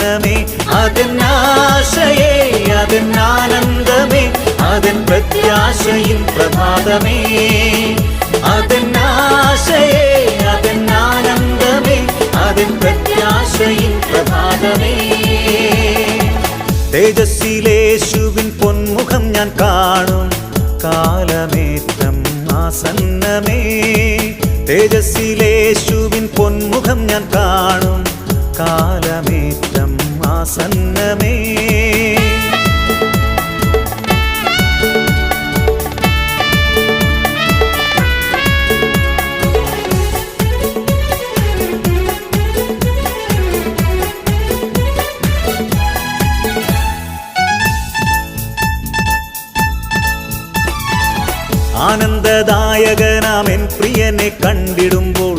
ആഗമനമേ അതെന്നാശയേ അതെന്നാനന്ദമേ അതെൻ പ്രത്യാശയിൻ പ്രഭാതമേ അതെന്നാശയേ അതെന്നാനന്ദമേ അതെൻ പ്രത്യാശയിൻ പ്രഭാതമേ തേജസ്സിലേശുവിൻ പൊന്മുഖം ഞാൻ കാണും കാലമേറ്റം ആസന്നമേ തേജസ്സിലേശുവിൻ പൊന്മുഖം ഞാൻ കാണും കാലമേറ്റം ആസന്നമേ ആനന്ദദായകനാം എൻ പ്രിയനെ കണ്ടിടുമ്പോൾ